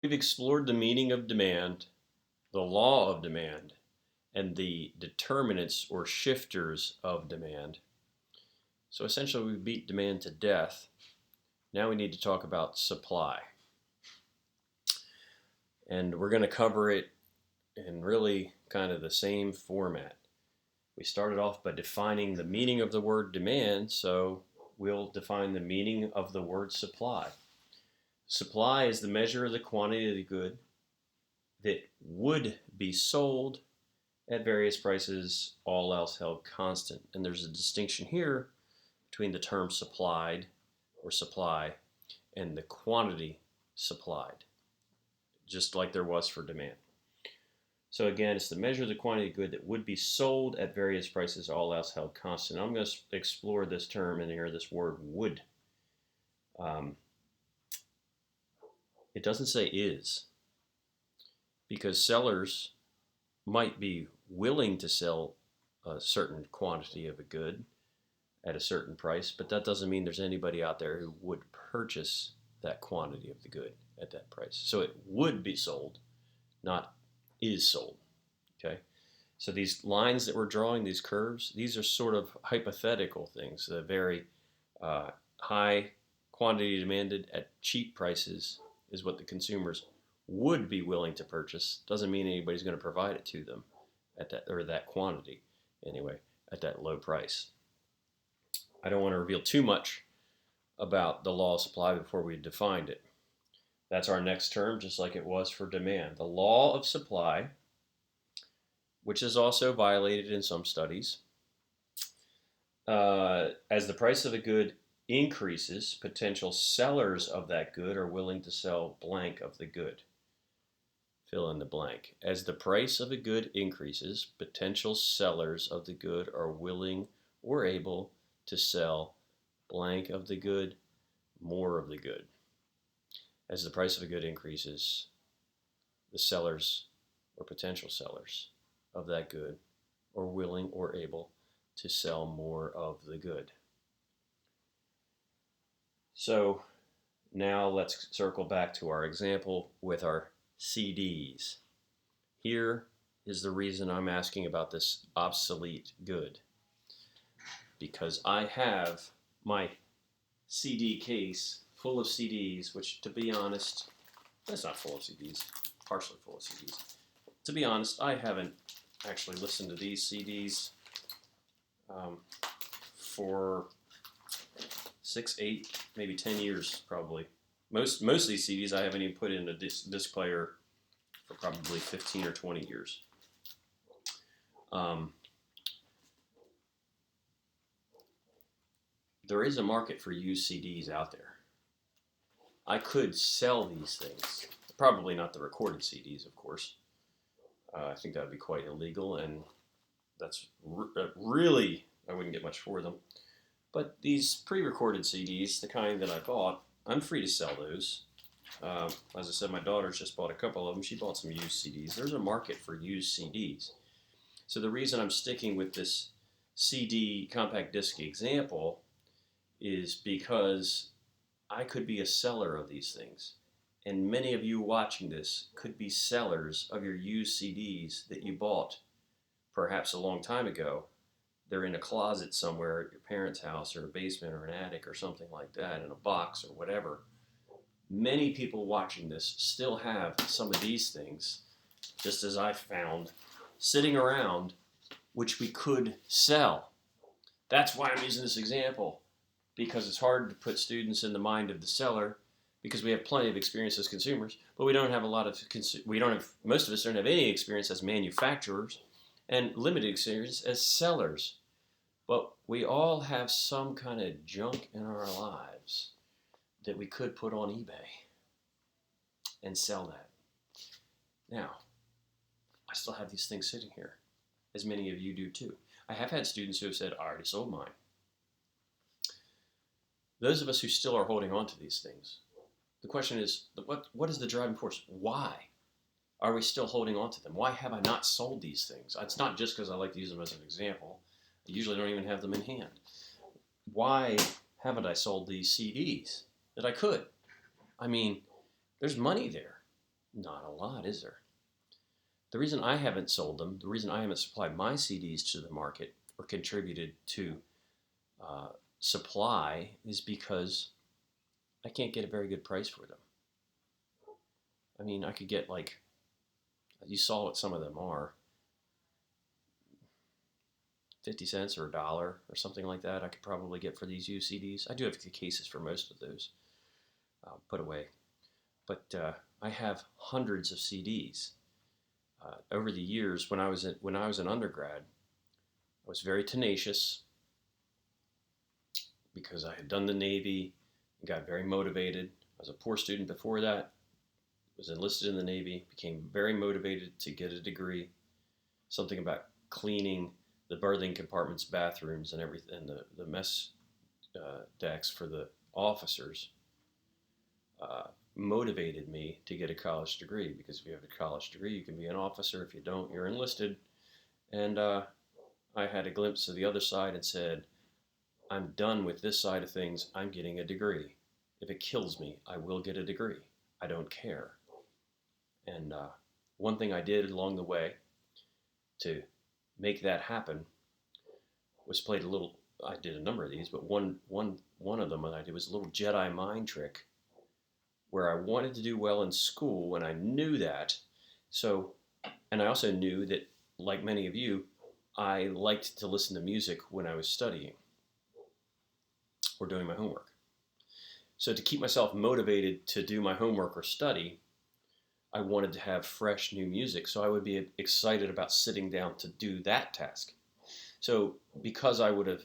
We've explored the meaning of demand, the law of demand, and the determinants or shifters of demand. So essentially, we beat demand to death. Now we need to talk about supply. And we're going to cover it in really kind of the same format. We started off by defining the meaning of the word demand, so we'll define the meaning of the word supply. Supply is the measure of the quantity of the good that would be sold at various prices, all else held constant. And there's a distinction here between the term supplied or supply and the quantity supplied, just like there was for demand. So again, it's the measure of the quantity of good that would be sold at various prices, all else held constant. I'm going to explore this term in here, this word would. Um, it doesn't say is, because sellers might be willing to sell a certain quantity of a good at a certain price, but that doesn't mean there's anybody out there who would purchase that quantity of the good at that price. So it would be sold, not is sold. Okay? So these lines that we're drawing, these curves, these are sort of hypothetical things. The very high quantity demanded at cheap prices is what the consumers would be willing to purchase. Doesn't mean anybody's going to provide it to them at that, or that quantity anyway, at that low price. I don't want to reveal too much about the law of supply before we defined it. That's our next term, just like it was for demand. The law of supply, which is also violated in some studies. As the price of a good increases, potential sellers of that good are willing to sell blank of the good. Fill in the blank. As the price of a good increases, potential sellers of the good are willing or able to sell blank of the good, more of the good. As the price of a good increases, the sellers or potential sellers of that good are willing or able to sell more of the good. So now let's circle back to our example with our CDs. Here is the reason I'm asking about this obsolete good. Because I have my CD case full of CDs, which, to be honest, that's not full of CDs, partially full of CDs. To be honest, I haven't actually listened to these CDs for 6, 8, maybe 10 years, probably. Most of these CDs I haven't even put in a disc player for probably 15 or 20 years. There is a market for used CDs out there. I could sell these things. Probably not the recorded CDs, of course. I think that would be quite illegal, and that's really, I wouldn't get much for them. But these pre-recorded CDs, the kind that I bought, I'm free to sell those. As I said, my daughter's just bought a couple of them. She bought some used CDs. There's a market for used CDs. So the reason I'm sticking with this CD compact disc example is because I could be a seller of these things. And many of you watching this could be sellers of your used CDs that you bought perhaps a long time ago. They're in a closet somewhere at your parents' house or a basement or an attic or something like that, in a box or whatever. Many people watching this still have some of these things, just as I found, sitting around, which we could sell. That's why I'm using this example, because it's hard to put students in the mind of the seller, because we have plenty of experience as consumers, but we don't have a lot of, most of us don't have any experience as manufacturers and limited experience as sellers. But we all have some kind of junk in our lives that we could put on eBay and sell that. Now, I still have these things sitting here, as many of you do too. I have had students who have said, I already sold mine. Those of us who still are holding on to these things, the question is, what is the driving force? Why are we still holding on to them? Why have I not sold these things? It's not just because I like to use them as an example. I usually don't even have them in hand. Why haven't I sold these CDs that I could? I mean, there's money there. Not a lot, is there? The reason I haven't sold them, the reason I haven't supplied my CDs to the market or contributed to uh, supply is because I can't get a very good price for them. I mean, I could get like, you saw what some of them are, 50 cents or $1 or something like that. I could probably get for these used CDs. I do have the cases for most of those put away. But I have hundreds of CDs. Over the years, when I was an undergrad, I was very tenacious because I had done the Navy and got very motivated. I was a poor student before that, was enlisted in the Navy, became very motivated to get a degree, something about cleaning the berthing compartments, bathrooms, and everything, and the mess decks for the officers. Motivated me to get a college degree, because if you have a college degree, you can be an officer. If you don't, you're enlisted. And I had a glimpse of the other side and said, I'm done with this side of things. I'm getting a degree. If it kills me, I will get a degree. I don't care. And one thing I did along the way to make that happen was played a little. I did a number of these, but one of them that I did was a little Jedi mind trick, where I wanted to do well in school, and I knew that. So, and I also knew that, like many of you, I liked to listen to music when I was studying or doing my homework. So to keep myself motivated to do my homework or study, I wanted to have fresh new music, so I would be excited about sitting down to do that task. So because I would have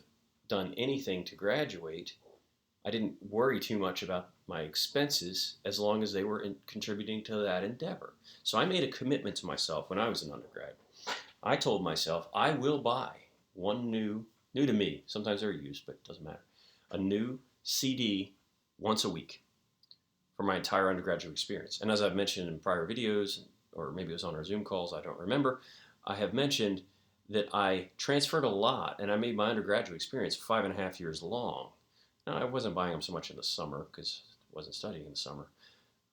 done anything to graduate, I didn't worry too much about my expenses as long as they were contributing to that endeavor. So I made a commitment to myself when I was an undergrad. I told myself I will buy one new to me, sometimes they're used, but it doesn't matter, a new CD once a week for my entire undergraduate experience. And as I've mentioned in prior videos, or maybe it was on our Zoom calls, I don't remember, I have mentioned that I transferred a lot, and I made my undergraduate experience 5.5 years long. Now, I wasn't buying them so much in the summer because I wasn't studying in the summer.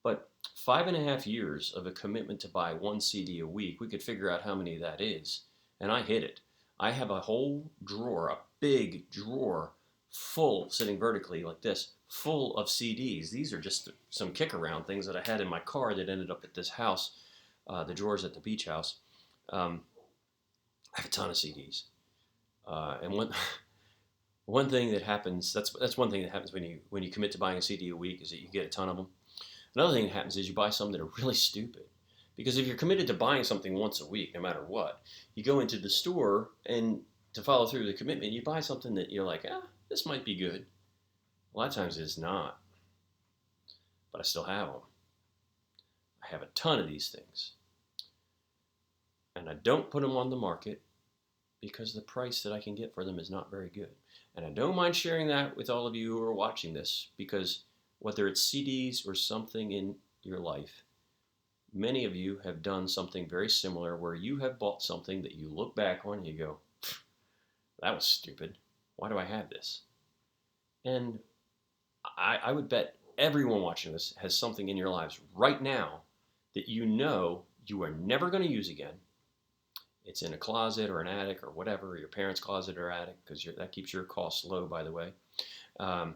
But 5.5 years of a commitment to buy one CD a week, we could figure out how many that is. And I hit it. I have a whole drawer, a big drawer, full, sitting vertically like this, full of CDs. These are just some kick around things that I had in my car that ended up at this house, the drawers at the beach house. I have a ton of CDs. And one thing that happens, that's one thing that happens when you commit to buying a CD a week, is that you get a ton of them. Another thing that happens is you buy some that are really stupid. Because if you're committed to buying something once a week, no matter what, you go into the store, and to follow through the commitment, you buy something that you're like, this might be good. A lot of times it's not. But I still have them. I have a ton of these things. And I don't put them on the market because the price that I can get for them is not very good. And I don't mind sharing that with all of you who are watching this, because whether it's CDs or something in your life, many of you have done something very similar where you have bought something that you look back on and you go, that was stupid. Why do I have this? And I would bet everyone watching this has something in your lives right now that you know you are never going to use again. It's in a closet or an attic or whatever, your parents' closet or attic, because that keeps your costs low, by the way. And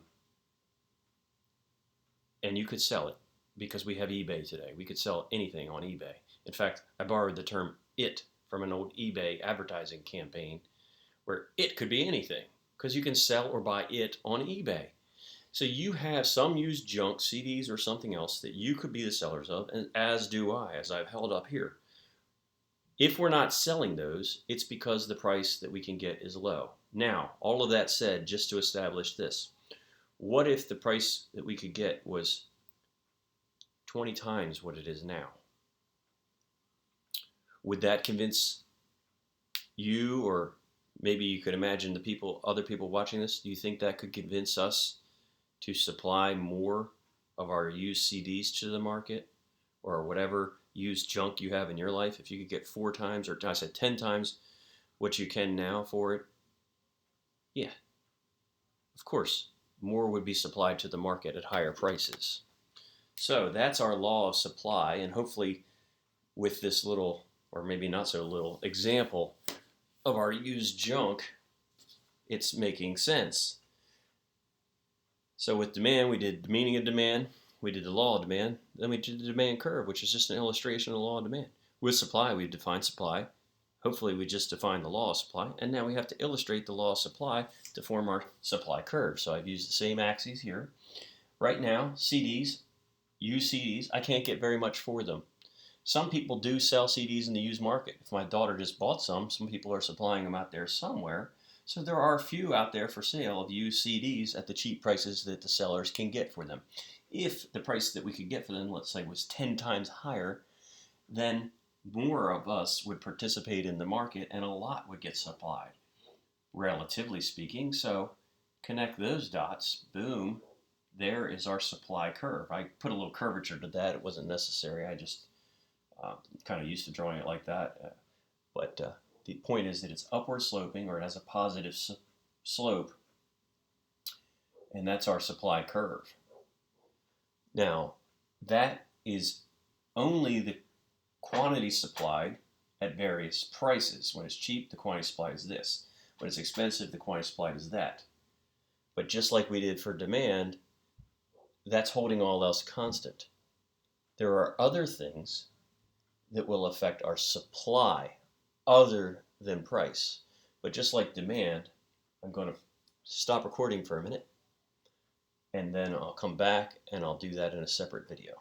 you could sell it, because we have eBay today. We could sell anything on eBay. In fact, I borrowed the term "it" from an old eBay advertising campaign, where it could be anything, because you can sell or buy it on eBay. So you have some used junk, CDs or something else, that you could be the sellers of, and as do I, as I've held up here. If we're not selling those, it's because the price that we can get is low. Now, all of that said, just to establish this, what if the price that we could get was 20 times what it is now? Would that convince you, or maybe you could imagine other people watching this? Do you think that could convince us to supply more of our used CDs to the market, or whatever used junk you have in your life? If you could get 4 times, or I said 10 times what you can now for it, yeah, of course, more would be supplied to the market at higher prices. So that's our law of supply, and hopefully with this little, or maybe not so little, example of our used junk, it's making sense. So with demand, we did the meaning of demand, we did the law of demand, then we did the demand curve, which is just an illustration of the law of demand. With supply, we defined supply. Hopefully we just defined the law of supply, and now we have to illustrate the law of supply to form our supply curve. So I've used the same axes here. Right now, CDs, used CDs, I can't get very much for them. Some people do sell CDs in the used market. If my daughter just bought some people are supplying them out there somewhere. So there are a few out there for sale of used CDs at the cheap prices that the sellers can get for them. If the price that we could get for them, let's say, was 10 times higher, then more of us would participate in the market and a lot would get supplied, relatively speaking. So connect those dots, boom, there is our supply curve. I put a little curvature to that. It wasn't necessary. I just kind of used to drawing it like that. But the point is that it's upward sloping, or it has a positive slope, and that's our supply curve. Now, that is only the quantity supplied at various prices. When it's cheap, the quantity supplied is this. When it's expensive, the quantity supplied is that. But just like we did for demand, that's holding all else constant. There are other things that will affect our supply other than price. But just like demand, I'm going to stop recording for a minute, and then I'll come back and I'll do that in a separate video.